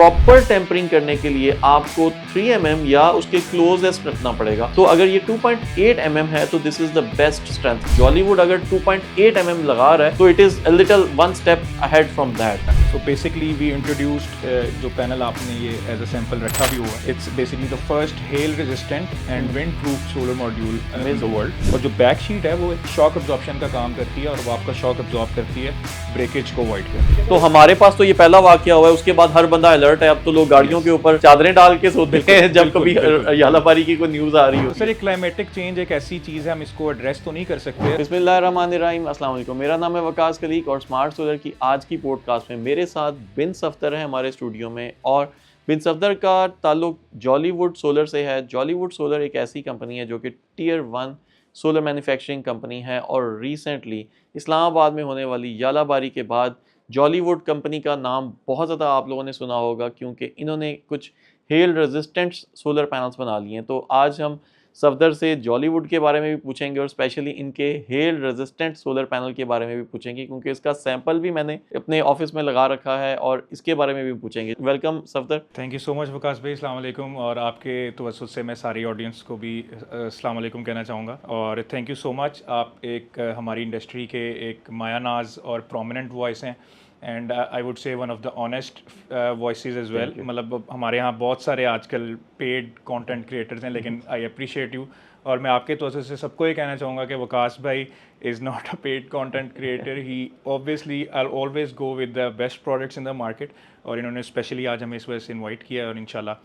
Proper tampering करने के लिए आपको 3 mm या उसके क्लोजेस्ट रखना पड़ेगा। तो अगर ये 2.8 mm है तो this is the best strength. Jollywood अगर 2.8 mm लगा रहा है तो it is a little one step ahead from that. So basically we introduced जो पैनल आपने ये एज अ सैंपल रखा भी हुआ, it's basically the first hello resistant and wind proof solar module in the world. और जो back sheet है वो शॉक एब्जॉर्प्शन का काम करती है और वो आपका शॉक एब्जॉर्ब करती है, ब्रेकेज को अवॉइड करती है। तो हमारे पास तो ये पहला वाकया हुआ है, उसके बाद हर बंदा अलर्ट है। अब तो लोग गाड़ियों के ऊपर चादरें डाल के सोते हैं जब कभी यालाबारी की कोई न्यूज आ रही हो। सर, ये क्लाइमेटिक चेंज एक ऐसी चीज़ है, हम इसको एड्रेस तो नहीं कर सकते। बिस्मिल्लाहिर्रहमानिर्रहीम, अस्सलाम वालेकुम। मेरा नाम है वकास कलीक और स्मार्ट सोलर की आज की पॉडकास्ट में मेरे साथ बिन सफ्तर है हमारे स्टूडियो में। और बिन सफ्तर का ताल्लुक जॉलीवुड सोलर से है। जॉलीवुड सोलर एक ऐसी कंपनी है जो कि टियर 1 सोलर मैन्युफैक्चरिंग कंपनी है और रिसेंटली इस्लामाबाद में होने वाली यालाबारी के बाद जॉलीवुड कंपनी का नाम बहुत ज़्यादा आप लोगों ने सुना होगा क्योंकि इन्होंने कुछ हेल रेजिस्टेंट सोलर पैनल्स बना लिए हैं। तो आज हम सफदर से जॉलीवुड के बारे में भी पूछेंगे और स्पेशली इनके हेल रेजिस्टेंट सोलर पैनल के बारे में भी पूछेंगे क्योंकि इसका सैंपल भी मैंने अपने ऑफिस में लगा रखा है और इसके बारे में भी पूछेंगे। Welcome Safdar. Thank you so much Waqas भाई, अस्सलाम वालेकुम। और आपके तवज्जुह से मैं सारी ऑडियंस को भी अस्सलाम वालेकुम कहना चाहूँगा और थैंक यू सो मच। आप एक हमारी इंडस्ट्री के एक मायानाज और प्रोमिनेंट वॉइस हैं and I would say one of the honest voices as well. मतलब हमारे यहाँ बहुत सारे आजकल पेड कंटेंट क्रिएटर्स हैं, लेकिन आई अप्रिशिएट यू। और मैं आपके तौर से सबको ये कहना चाहूँगा कि वकास भाई is not a paid content creator. He obviously I always go with the best products in the market और इन्होंने स्पेशली आज हमें इस वजह से इन्वाइट किया और इंशाल्लाह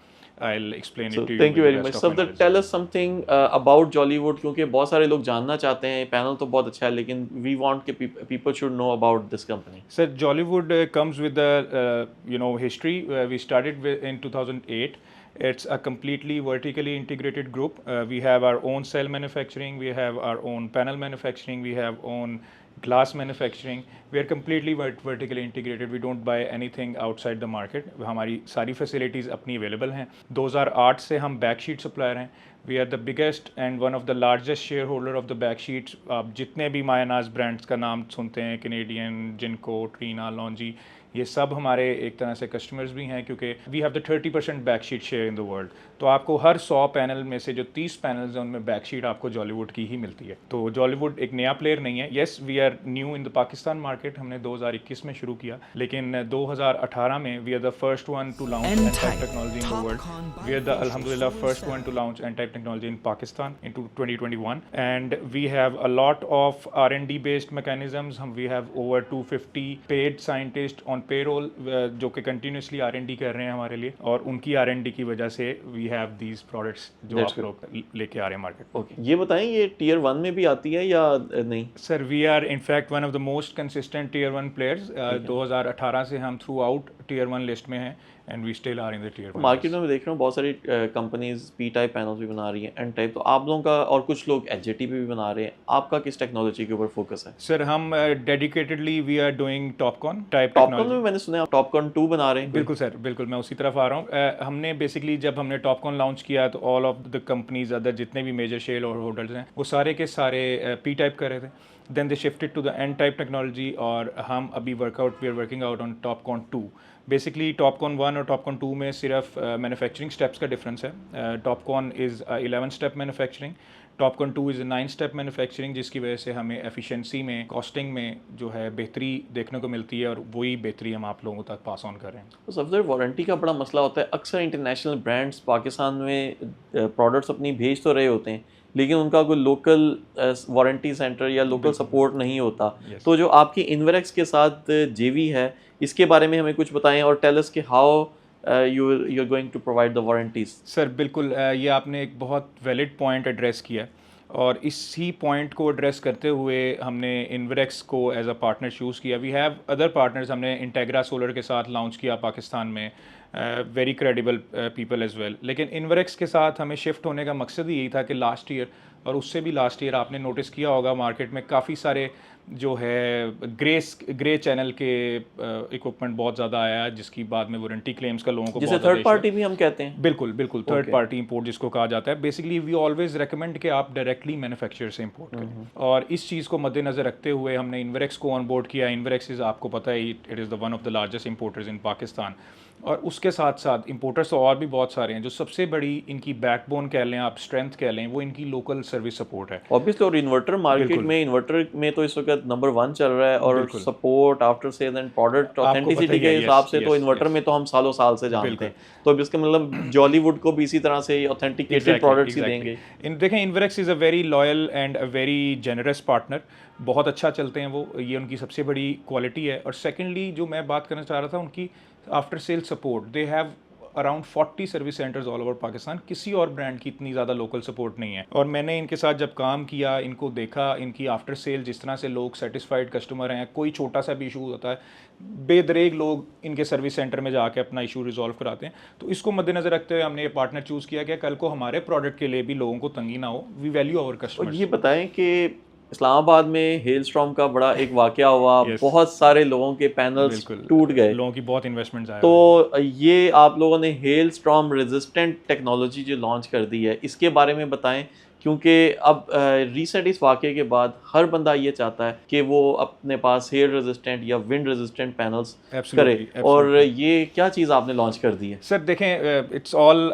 I'll explain it to you. Thank you very much. Safdar, tell us something about Jollywood क्योंकि बहुत सारे लोग जानना चाहते हैं। पैनल तो बहुत अच्छा है लेकिन we want कि people should know about this company. Sir, Jollywood comes with the history. We started in 2008. It's a completely vertically integrated group. We have our own cell manufacturing, we have our own panel manufacturing, we have own glass manufacturing. We are completely vertically integrated. We don't buy anything outside the market. हमारी सारी facilities अपनी available हैं। 2008 से हम backsheet supplier हैं। We are the biggest and one of the largest shareholder of the backsheets. आप जितने भी मायानाज ब्रांड्स का नाम सुनते हैं, कैनेडियन, जिनको, ट्रीना, लॉन्जी, ये सब हमारे एक तरह से कस्टमर्स भी हैं क्योंकि we have the 30% backsheet share in the world. तो आपको हर 100 पैनल में से जो 30 पैनल्स हैं उनमें बैकशीट आपको जॉलीवुड की ही मिलती है। तो जॉलीवुड एक नया प्लेयर नहीं है। Yes, we are new in the Pakistan market. हमने 2021 में शुरू किया लेकिन 2018 में we are the first one to launch n type technology in the world. We are the अल्हम्दुलिल्लाह first one to launch n type technology in Pakistan in 2021 and we have a lot of R&D based mechanisms. We have over 250 paid scientist on payroll जो कि continuously R&D कर रहे हैं हमारे लिए और उनकी R&D की वजह से वी हैव दीज प्रोडक्ट्स जो आप लोग लेके आ रहे हैं मार्केट। ओके, ये बताएं ये टियर 1 में भी आती है या नहीं? Sir, we are in fact one of the most consistent tier 1 players. 2018 से हम थ्रू आउट टियर 1 लिस्ट में हैं and we still are in the tier 1। Market में मैं देख रहा हूँ बहुत सारी कंपनीज पी टाइप पैनल्स भी बना रही हैं, एन टाइप। तो आप लोगों का और कुछ लोग HJT पे भी बना रहे हैं। आपका किस टेक्नोलॉजी के ऊपर फोकस है? सर, हम dedicatedly we are doing TOPCon type TOPCon में मैंने सुना है टॉपकॉन 2 बना रहे हैं। बिल्कुल सर, बिल्कुल मैं उसी तरफ आ रहा हूँ। हमने बेसिकली जब हमने टॉपकॉन लॉन्च किया तो all of the companies other जितने भी मेजर शेल और होटल्स हैं वो सारे के सारे पी टाइप कर रहे थे। Then they shifted to the N type technology और हम अभी we are working out on TOPCon 2। Basically TOPCon 1 और टॉपकॉन 2 में सिर्फ मैन्युफैक्चरिंग स्टेप्स का डिफरेंस है। TOPCon is 11 step manufacturing, TOPCon 2 is 9 step manufacturing, जिसकी वजह से हमें एफिशिएंसी में, कॉस्टिंग में जो है बेहतरी देखने को मिलती है और वही बेहतरी हम आप लोगों तक पास ऑन कर रहे हैं। तो सबसे वारंटी का बड़ा मसला होता है। अक्सर इंटरनेशनल ब्रांड्स पाकिस्तान में प्रोडक्ट्स अपनी भेज तो रहे होते हैं लेकिन उनका कोई लोकल वारंटी सेंटर या लोकल सपोर्ट नहीं होता। तो जो आपकी इन्वेरेक्स के साथ जेवी है इसके बारे में हमें कुछ बताएं और टेल अस कि how you are going to provide the warranties. Sir बिल्कुल, ये आपने एक बहुत वैलिड पॉइंट एड्रेस किया और इसी पॉइंट को एड्रेस करते हुए हमने इन्वेरेक्स को एज अ पार्टनर चूज़ किया। We have other partners. हमने इंटेग्रा सोलर के साथ लॉन्च किया पाकिस्तान में, very credible people as well. लेकिन इन्वेरेक्स के साथ हमें शिफ्ट होने का मकसद यही था कि लास्ट ईयर और उससे भी लास्ट ईयर आपने नोटिस किया होगा मार्केट में काफ़ी सारे जो है ग्रे चैनल के इक्विपमेंट बहुत ज़्यादा आया है जिसकी बाद में वारंटी क्लेम्स का लोगों को जिसे थर्ड पार्टी भी हम कहते हैं। बिल्कुल बिल्कुल, थर्ड पार्टी इंपोर्ट जिसको कहा जाता है। बेसिकली वी ऑलवेज रेकमेंड कि आप डायरेक्टली मैन्युफैक्चरर से इंपोर्ट करें और इस चीज़ को मद्देनजर रखते हुए हमने इन्वेरेक्स को ऑन बोर्ड किया। इन्वेरेक्स इज़ आपको पता है it is the one of the largest importers in Pakistan और उसके साथ साथ इंपोर्टर्स तो और भी बहुत सारे हैं। जो सबसे बड़ी इनकी बैकबोन कह लें, आप स्ट्रेंथ कह लें, वो इनकी लोकल सर्विस सपोर्ट है। ऑब्वियसली, और इन्वर्टर मार्केट बिल्कुल में, इन्वर्टर में तो इस वक्त नंबर 1 चल रहा है, और बिल्कुल, support, after sale and product आपको पता ऑथेंटिसिटी ही है। के हिसाब यस से तो यस इन्वर्टर यस, में तो हम सालों साल से जानते बिल्कुल हैं। तो अब इसका मतलब जॉलीवुड को भी इसी तरह से ऑथेंटिकेटेड प्रोडक्ट्स ही एग्जैक्टली। देंगे। इन देखें, Inverex is a very loyal and a very generous partner. बहुत अच्छा चलते हैं वो, ये उनकी सबसे बड़ी क्वालिटी है। और सेकेंडली जो मैं बात करना चाह रहा था, उनकी after sale support, they have around 40 service centres all over Pakistan. किसी और ब्रांड की इतनी ज़्यादा लोकल सपोर्ट नहीं है। और मैंने इनके साथ जब काम किया, इनको देखा, इनकी आफ्टर सेल जिस तरह से लोग सेटिस्फाइड कस्टमर हैं, कोई छोटा सा भी इशू होता है, बेदरेग लोग इनके सर्विस सेंटर में जाके अपना इशू रिजॉल्व कराते हैं। तो इसको मद्देनजर रखते हुए हमने ये पार्टनर चूज़ किया कि कल को हमारे प्रोडक्ट के लिए भी लोगों को तंगी ना हो। वी वैल्यू आवर और कस्टमर्स। ये बताएं कि इस्लामाबाद में हेल स्टॉर्म का बड़ा एक वाकया हुआ, यस, बहुत सारे लोगों के पैनल्स बिल्कुल, टूट गए। लोगों की बहुत इन्वेस्टमेंट्स आए तो हुए हैं। ये आप लोगों ने हेल स्टॉर्म रेजिस्टेंट टेक्नोलॉजी जो लॉन्च कर दी है, इसके बारे में बताएं, क्योंकि अब रिसेंट इस वाक़े के बाद हर बंदा ये चाहता है कि वो अपने पास हेल रेजिस्टेंट या विंड रेजिस्टेंट पैनल्स करे। एब्सोल्युटली और एब्सोल्युटली। ये क्या चीज़ आपने लॉन्च कर दी है? सर देखें, it's all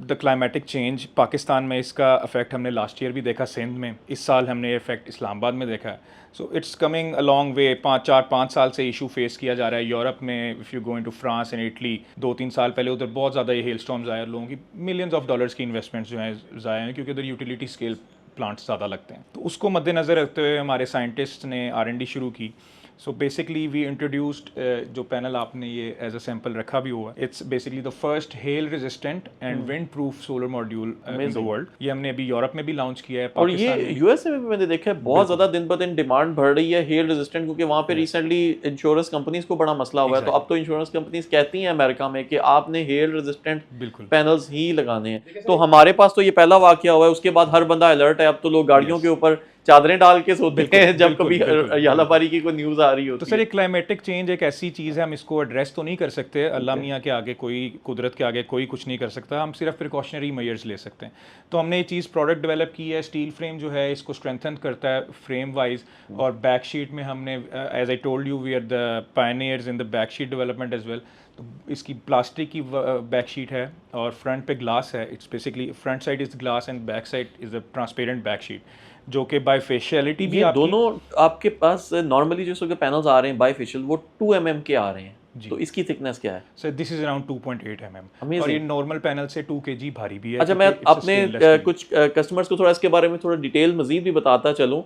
the climatic change. Pakistan में इसका इफेक्ट हमने लास्ट ईयर भी देखा सिंध में, इस साल हमने इफेक्ट इस्लामाबाद में देखा है। So it's coming a long way. 5 साल से इशू फेस किया जा रहा है यूरोप में। If you go into France and Italy, 2-3 साल पहले उधर बहुत ज़्यादा ये हेल स्टॉर्म्स आए, लोगों की मिलियंस ऑफ डॉलर्स की इन्वेस्टमेंट्स जो हैं ज़ाया हैं, क्योंकि उधर यूटिलिटी स्केल प्लांट्स ज़्यादा लगते हैं। तो उसको मद्देनज़र रखते हुए हमारे साइंटिस्ट ने R&D शुरू की। सो बेसिकली वी इंट्रोड्यूस्ड, जो पैनल आपने ये एज अ सैम्पल रखा भी हुआ, it's basically the first hello resistant and wind proof solar module in the world. ये हमने अभी यूरोप में भी लॉन्च किया है, और ये पाकिस्तान में। यूएसए में भी मैंने देखा है बहुत ज़्यादा दिन ब दिन डिमांड बढ़ रही है हेल रेजिस्टेंट, क्योंकि वहाँ पे रिसेंटली इंश्योरेंस कंपनीज को बड़ा मसला हुआ है। तो अब तो इंश्योरेंस कंपनीज कहती हैं अमेरिका में कि आपने हेल रेजिस्टेंट बिल्कुल पैनल्स ही लगाने हैं। तो हमारे पास तो ये पहला वाकया हुआ है, उसके बाद हर बंदा अलर्ट है। अब तो लोग गाड़ियों के ऊपर चादरें डाल के सोते हैं जब कभी यालाबारी की कोई न्यूज़ आ रही होती तो है। सर, ये क्लाइमेटिक चेंज एक ऐसी चीज़ है, हम इसको एड्रेस तो नहीं कर सकते। अल्लाह मियाँ के आगे कोई, कुदरत के आगे कोई कुछ नहीं कर सकता। हम सिर्फ प्रिकॉशनरी मेजर्स ले सकते हैं। तो हमने ये चीज़ प्रोडक्ट डेवलप की है। स्टील फ्रेम जो है इसको स्ट्रेंथन करता है फ्रेम वाइज। और बैक शीट में हमने, as I told you, we are the pioneers in the back sheet development as well. तो इसकी प्लास्टिक की बैक शीट है और फ्रंट पे ग्लास है। It's basically front side is glass and back side is a transparent back sheet, जो कि bye फेशियलिटी भी ये आपकी। दोनों आपके पास नॉर्मली जो पैनल्स आ रहे हैं बाईफेशियल, वो 2 mm के आ रहे हैं। तो इसकी थिकनेस क्या है? Sir this is around 2.8 mm। Amazing. और ये नॉर्मल पैनल से 2 kg भारी भी है। अच्छा, मैं अपने कुछ कस्टमर्स को थोड़ा इसके बारे में थोड़ा डिटेल मजीद भी बताता चलूँ।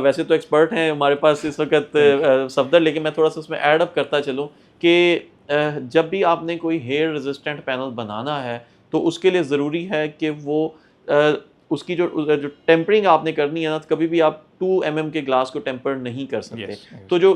वैसे तो एक्सपर्ट हैं हमारे पास इस वक्त सफदर, लेकिन मैं थोड़ा सा उसमें ऐड अप करता चलूँ कि जब भी आपने कोई हेयर रेजिस्टेंट पैनल बनाना है तो उसके लिए ज़रूरी है कि वो उसकी जो टेम्परिंग आपने करनी है ना, तो कभी भी आप 2 mm के ग्लास को टेम्पर नहीं कर सकते। तो जो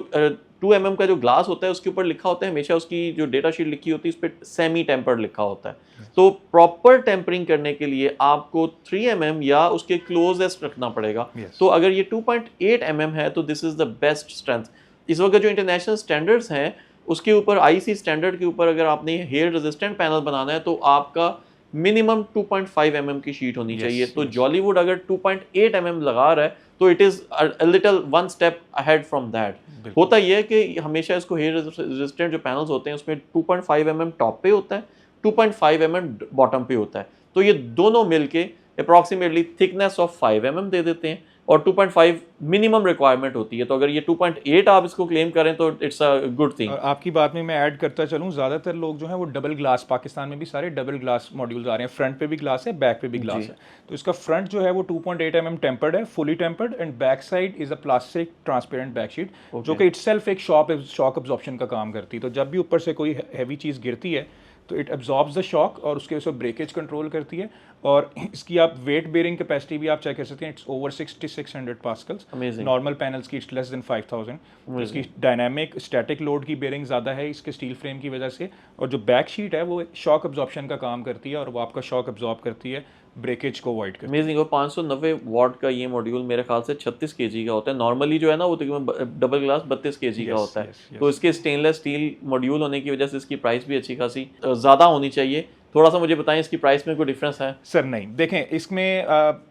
2 mm का जो ग्लास होता है उसके ऊपर लिखा होता है, हमेशा उसकी जो डेटा शीट लिखी होती है उस पर सेमी टेम्पर्ड लिखा होता है। तो प्रॉपर टेम्परिंग करने के लिए आपको 3 mm या उसके क्लोजेस्ट रखना पड़ेगा। तो अगर ये 2.8 mm है तो this is the best strength. इस वक्त जो इंटरनेशनल स्टैंडर्ड्स हैं उसके ऊपर, IC स्टैंडर्ड के ऊपर, अगर आपने हेयर रेजिस्टेंट पैनल बनाना है तो आपका मिनिमम 2.5 mm की शीट होनी चाहिए। तो जॉलीवुड अगर 2.8 mm लगा रहा है तो it is a little one step ahead from that. होता यह है कि हमेशा इसको हेयर रेजिस्टेंट जो पैनल्स होते हैं उसमें 2.5 mm टॉप पे होता है, 2.5 mm बॉटम पे होता है। तो ये दोनों मिलके अप्रॉक्सीमेटली थिकनेस ऑफ 5 mm दे देते हैं और 2.5 मिनिमम रिक्वायरमेंट होती है। तो अगर ये 2.8 आप इसको क्लेम करें तो इट्स अ गुड थिंग। आपकी बात में मैं ऐड करता चलूँ, ज़्यादातर लोग जो हैं वो डबल ग्लास, पाकिस्तान में भी सारे डबल ग्लास मॉड्यूल्स आ रहे हैं। फ्रंट पे भी ग्लास है, बैक पे भी ग्लास है। तो इसका फ्रंट जो है वो 2.8 mm टेम्पर्ड है, fully tempered, and back side is a plastic transparent back sheet, जो कि इटसेल्फ एक शॉक अब्जॉर्प्शन का काम करती है। तो जब भी ऊपर से कोई हैवी चीज़ गिरती है तो इट एब्जॉर्ब्स द शॉक और उसके उसमें ब्रेकेज कंट्रोल करती है। और इसकी आप वेट बेयरिंग कैपेसिटी भी आप चेक कर सकते हैं, it's over 6600 pascals. Normal panels की इट्स लेस देन 5000। इसकी डायनामिक स्टैटिक लोड की बेयरिंग ज़्यादा है इसके स्टील फ्रेम की वजह से। और जो बैक शीट है वो शॉक एब्जॉर्प्शन का काम करती है और वो आपका शॉक एब्जॉर्ब करती है, ब्रेकेज को अवॉइड करती है। अमेजिंग। और 590 वॉट का ये मॉड्यूल मेरे ख्याल से 36 kg का होता है। नॉर्मली जो है ना वो तकरीबन डबल ग्लास 32 kg का होता है। तो इसके स्टेनलेस स्टील मॉड्यूल होने की वजह से इसकी प्राइस भी अच्छी खासी ज़्यादा होनी चाहिए। थोड़ा सा मुझे बताएं इसकी प्राइस में कोई डिफरेंस है? सर नहीं, देखें इसमें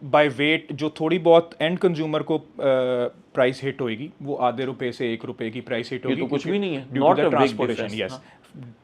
बाय वेट जो थोड़ी बहुत एंड कंज्यूमर को प्राइस हिट होएगी वो आधे रुपए से 1 रुपए की प्राइस हिट होगी। ये तो कुछ भी नहीं है, due to the transportation. Yes,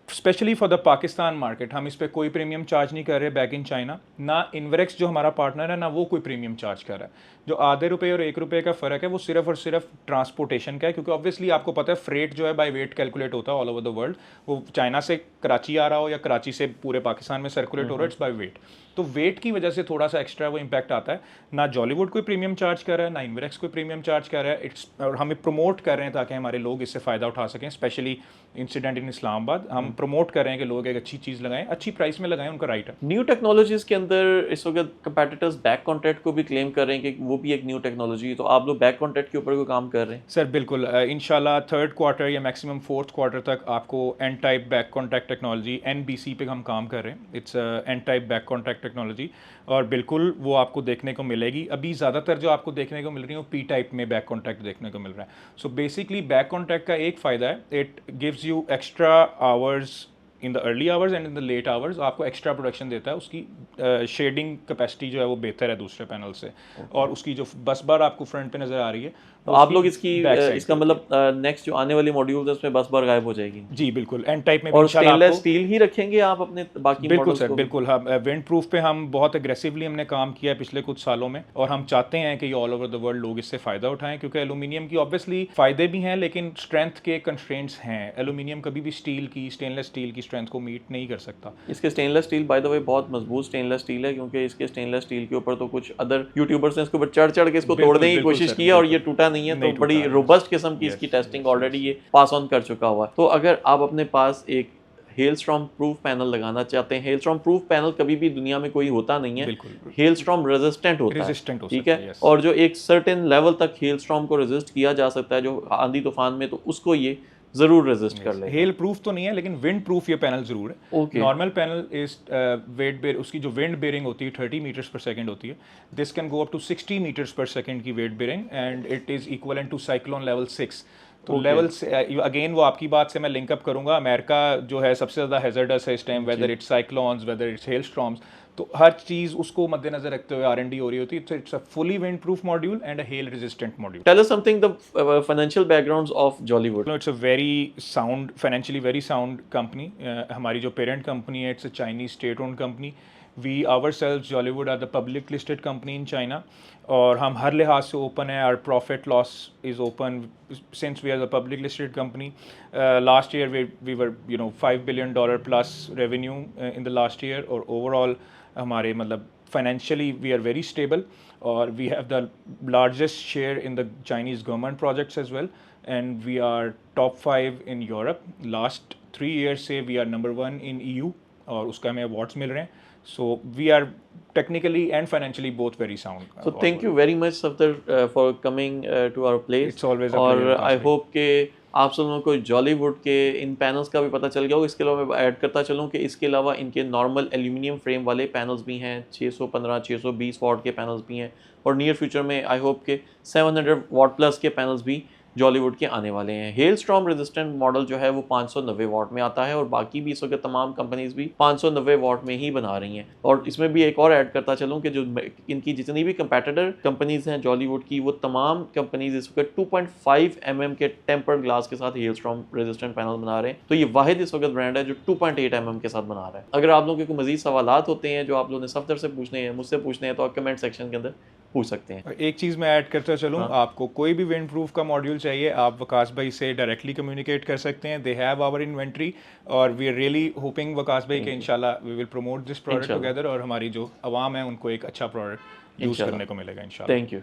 specially for the Pakistan market हम इस पर कोई प्रीमियम चार्ज नहीं कर रहे बैक इन चाइना, ना इन्वेरेक्स जो हमारा पार्टनर है ना वो कोई प्रीमियम चार्ज कर रहा है। जो आधे रुपये और 1 रुपये का फ़र्क है वो सिर्फ और सिर्फ ट्रांसपोर्टेशन का है, क्योंकि ऑब्वियसली आपको पता है फ्रेट जो है बाय वेट कैलकुलेट होता है ऑल ओवर द वर्ल्ड, वो चाइना से कराची आ रहा हो या कराची से पूरे पाकिस्तान में सर्कुलेट हो रहा है, इट्स बाय वेट। तो वेट की वजह से थोड़ा सा एक्स्ट्रा वो इम्पैक्ट आता है। ना जॉलीवुड कोई प्रीमियम चार्ज कर रहा है, ना इन्वेरेक्स कोई प्रीमियम चार्ज कर रहा है, और हमें प्रमोट कर रहे हैं ताकि हमारे लोग इससे फ़ायदा उठा सकें। स्पेशली इंसिडेंट इन इस्लामाबाद हम प्रमोट कर रहे हैं कि लोग एक अच्छी चीज़ लगाएं, अच्छी प्राइस में लगाएं, उनका राइट है। न्यू टेक्नोलॉजीज के अंदर इस वक्त कंपेटिटर्स बैक कॉन्ट्रैक्ट को भी क्लेम कर रहे हैं कि वो भी एक न्यू टेक्नोलॉजी है, तो आप लोग बैक कॉन्ट्रैक्ट के ऊपर कोई काम कर रहे हैं? सर बिल्कुल, इंशाल्लाह 3rd क्वार्टर या मैक्सिमम 4th क्वार्टर तक आपको N type back contact technology NBC पे हम काम कर रहे हैं। It's N type back contact technology, और बिल्कुल वो आपको देखने को मिलेगी। अभी ज़्यादातर जो आपको देखने को मिल रही है वो P टाइप में बैक कॉन्टैक्ट देखने को मिल रहा है। सो बेसिकली बैक कॉन्टैक्ट का एक फ़ायदा है, it gives you extra hours in the early hours and in the late hours, आपको एक्स्ट्रा प्रोडक्शन देता है। उसकी शेडिंग कैपेसिटी जो है वो बेहतर है दूसरे पैनल से, और उसकी जो बस बार आपको फ्रंट पे नज़र आ रही है, तो आप लोग इसका मतलब नेक्स्ट जो आने वाली मॉड्यूल है उसमें बस बार गायब हो जाएगी? जी बिल्कुल, एन टाइप में और स्टेनलेस स्टील ही रखेंगे आप अपने बाकी बिल्कुल सर बिल्कुल। हम विंड प्रूफ पे हम बहुत एग्रेसिवली हमने काम किया है पिछले कुछ सालों में, और हम चाहते हैं कि ये ऑल ओवर द वर्ल्ड लोग इससे फ़ायदा उठाएं, क्योंकि एल्यूमिनियम की ऑब्वियसली फ़ायदे भी हैं लेकिन स्ट्रेंथ के कंस्ट्रेंट्स हैं। एल्यूमिनियम कभी भी स्टेनलेस स्टील की स्ट्रेंथ को मीट नहीं कर सकता। इसके stainless steel by the way बहुत मजबूत स्टेनलेस स्टील है, क्योंकि इसके स्टेनलेस स्टील के ऊपर तो कुछ अदर यूट्यूबर्स ने इसके ऊपर चढ़ के इसको तोड़ने की कोशिश की है और ये टूटा नहीं है, तो बड़ी रोबस्ट किस्म की इसकी टेस्टिंग ऑलरेडी ये पास ऑन कर चुका हुआ है। तो अगर आप अपने पास एक हेलस्टॉर्म प्रूफ पैनल लगाना चाहते हैं, हेलस्टॉर्म प्रूफ पैनल कभी भी दुनिया में कोई होता नहीं है, हेलस्टॉर्म रेजिस्टेंट होता है, ठीक है, और जो एक सर्टेन लेवल तक हेलस्टॉर्म को रेजिस्ट किया जा सकता है जो आंधी तूफान में, तो उसको ये जरूर रेजिस्ट कर ले। हेल प्रूफ तो नहीं है लेकिन विंड प्रूफ ये पैनल जरूर है। Normal panel is weight bear, उसकी जो विंड बेयरिंग होती है 30 मीटर्स पर सेकंड होती है। This can go up to 60 metres per second की weight bearing, and it is equivalent to cyclone level 6। तो लेवल से अगेन वो आपकी बात से मैं लिंक अप करूंगा, अमेरिका जो है सबसे ज़्यादा हैजर्डस है इस time, whether it's cyclones, whether it's hello storms, तो हर चीज़ उसको मद्देनजर रखते हुए R&D हो रही होती है। It's a fully wind proof module and a hail resistant module. Tell us something the financial backgrounds of Jolywood. It's a very sound, financially very sound company. हमारी जो पेरेंट कंपनी है it's a Chinese state owned company. We ourselves Jolywood are the public listed company in China, और हम हर लिहाज से open है। Our profit loss is open since we are the public listed company. Last year we were $5 billion plus revenue in the last year, और overall हमारे मतलब financially we are very stable, और we have the largest share in the Chinese government projects as well, and we are top 5 in Europe. Last 3 years से we are number 1 in EU, और उसका हमें awards मिल रहे हैं। So we are technically and financially both very sound. So thank you very much Safdar for coming to our place. It's always a pleasure. और I hope के आप सब लोगों को जॉलीवुड के इन पैनल्स का भी पता चल गया होगा। इसके अलावा मैं ऐड करता चलूँ कि इसके अलावा इनके नॉर्मल एल्यूमिनियम फ्रेम वाले पैनल्स भी हैं, 615 620 वॉट के पैनल्स भी हैं, और नियर फ्यूचर में आई होप के 700 वॉट प्लस के पैनल्स भी जॉलीवुड के आने वाले हैं। हेल स्टॉर्म रेजिस्टेंट मॉडल जो है वो 590 वॉट में आता है, और बाकी भी इस वक्त तमाम कंपनीज भी 590 वॉट में ही बना रही हैं। और इसमें भी एक और ऐड करता चलूँ कि जो इनकी जितनी भी कंपेटिटर कंपनीज हैं जॉलीवुड की, वो तमाम कंपनीज इस वक्त 2.5 mm के टेम्पर्ड ग्लास के साथ हेल स्टॉर्म रेजिस्टेंट पैनल बना रहे हैं। तो ये वाहिद इस वक्त ब्रांड है जो 2.8 mm के साथ बना रहा है। अगर आप लोगों के कोई मजीद सवालात होते हैं जो आप लोगों ने सफदर से पूछने हैं, मुझसे पूछने हैं, तो आप कमेंट सेक्शन के अंदर पूछ सकते हैं। एक चीज़ मैं ऐड करता चलूँ, आपको कोई भी विंड प्रूफ का मॉड्यूल चाहिए, आप वकास भाई से डायरेक्टली कम्युनिकेट कर सकते हैं। दे हैव आवर इन्वेंट्री, और we are really hoping Waqas भाई के इंशाल्लाह we will promote this product together, और हमारी जो आवाम है उनको एक अच्छा प्रोडक्ट यूज़ करने को मिलेगा इंशाल्लाह। Thank you.